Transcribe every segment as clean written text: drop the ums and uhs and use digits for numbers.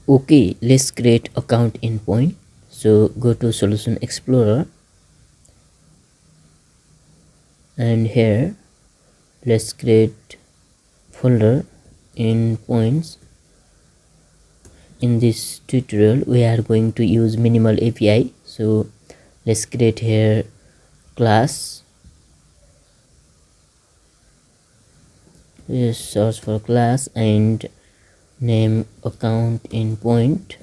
Okay, let's create account endpoint. So go to Solution Explorer, and here let's create folder endpoints. In this tutorial we are going to use minimal API, so let's create here class. Let's search for class and name account endpoint.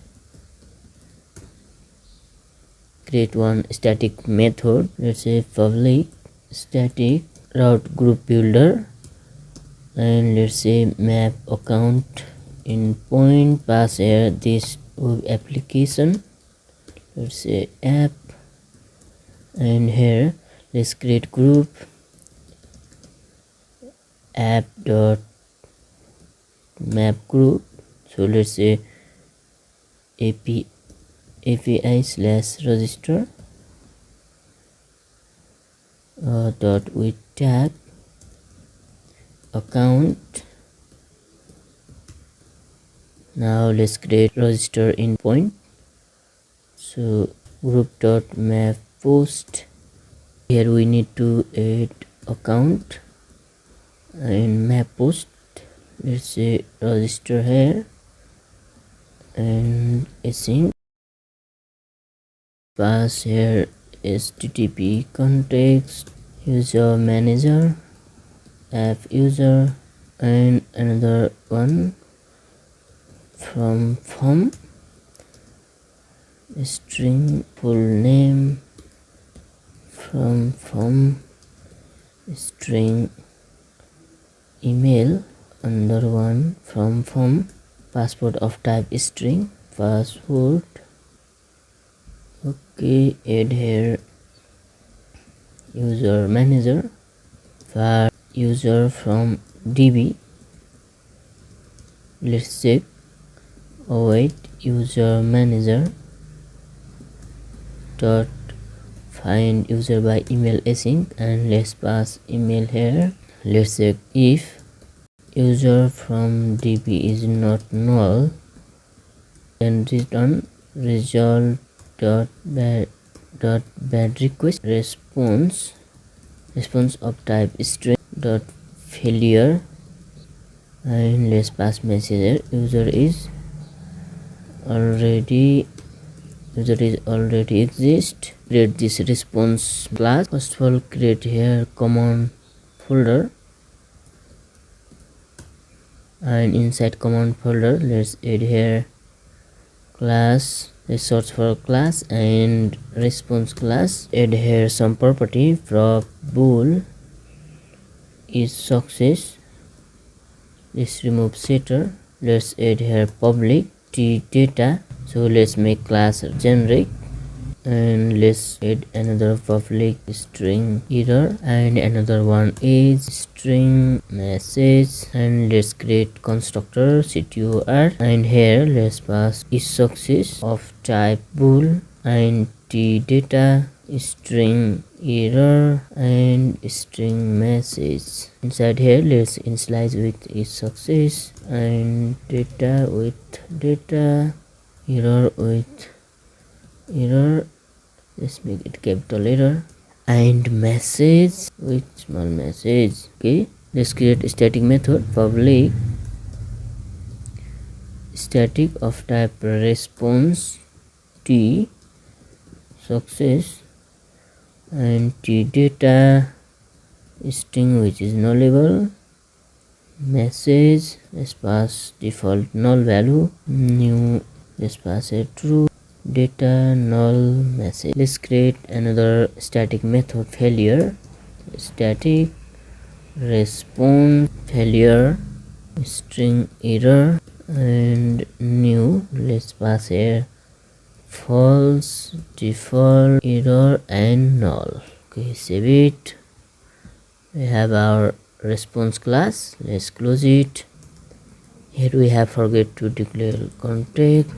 Create one static method. Let's say public static route group builder, and let's say map account endpoint. Pass here this web application. Let's say app, and here let's create group app dot map group. So let's say API slash register dot with tag account. Now let's create register endpoint. So group dot map post. Here we need to add account and map post. Let's say register here and async. Pass here http context user manager app user, and another one from form string full name from form string email, another one from form password of type string password. Okay, add here user manager var user from db. Let's check await user manager dot find user by email async, and let's pass email here. Let's check if user from db is not null, then return result dot bad request response of type string dot failure, and let's pass message user is already exist. Create this response class. First of all, create here command folder, and inside command folder let's add here class. Let's search for class and response class. Add here some property from bool is success. Let's remove setter. Let's add here public t data. So let's make class generic, and let's add another public string error, and another one is string message, and let's create constructor ctur, and here let's pass is success of type bool and t data string error and string message. Inside here let's initialize with is success, and data with data, error with error, let's make it capital letter, and message with small message. Okay, let's create a static method public static of type response t success and t data string which is nullable message. Let's pass default null value, new let's pass it true, data null message. Let's create another static method failure static response failure string error, and new let's pass here false default error and null. Okay, save it. We have our response class. Let's close it. Here we have forget to declare contact.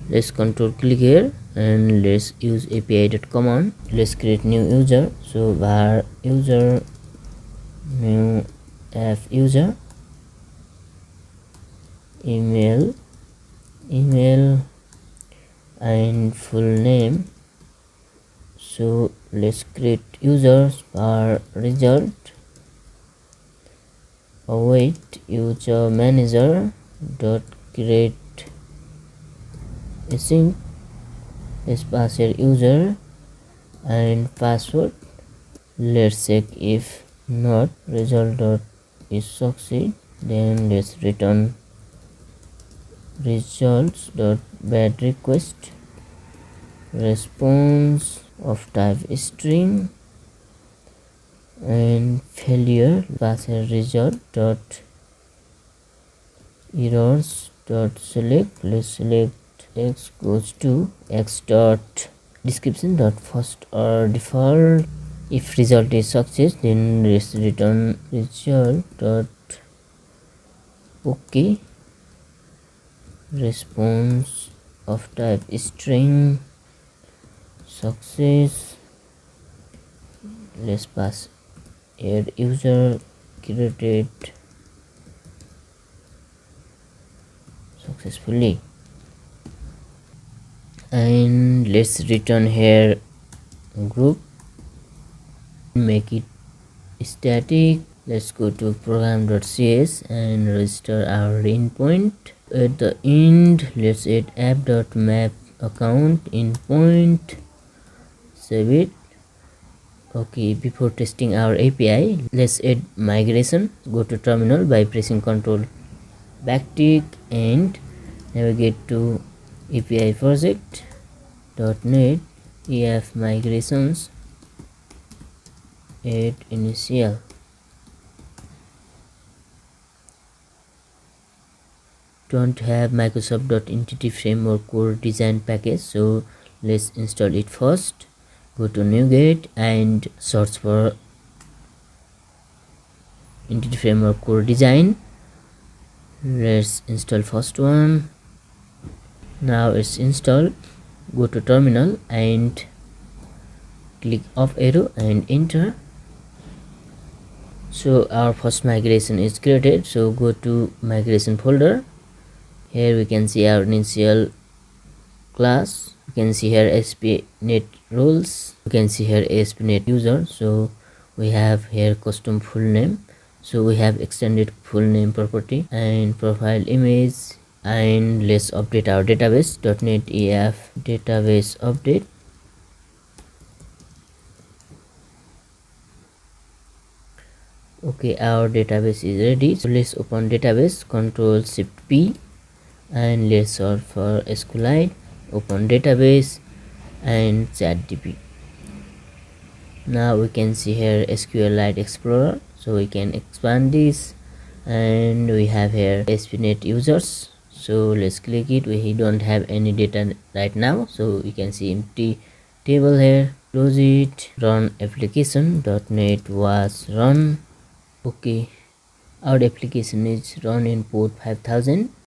Let's control click here and let's use api.command. Let's create new user. So var user new f user email email and full name. So let's create users per result. Await user manager dot create async. Let's pass here user and password. Let's check if not result dot is succeed, then let's return results dot bad request response of type string and failure. Pass here result dot errors dot select. Let's select x goes to x dot description dot first or default. If result is success, then let's return result dot okay response of type string success. Let's pass here user created successfully, and let's return here group, make it static. Let's go to program.cs and register our endpoint. At the end, let's add app.map account endpoint, save it. Okay, before testing our API, let's add migration. Go to terminal by pressing Ctrl backtick and navigate to API project .NET EF migrations, add initial. Don't have Microsoft.entity framework core design package, so let's install it first. Go to NuGet and search for entity framework core design. Let's install first one. Now it's installed. Go to terminal and click up arrow and enter. So our first migration is created. So go to migration folder. Here we can see our initial class. You can see here ASP.NET rules. You can see here ASP.NET user. So we have here custom full name. So we have extended full name property and profile image. And let's update our database. .NET EF database update. Okay, our database is ready. So let's open database. Ctrl Shift P and let's search for SQLite. Open database and ChatDB. Now we can see here SQLite Explorer. So we can expand this, and we have here ASP.NET users. So let's click it. We don't have any data right now, so we can see empty table here. Close it. Run application. .NET was run. Okay, our application is run in port 5000.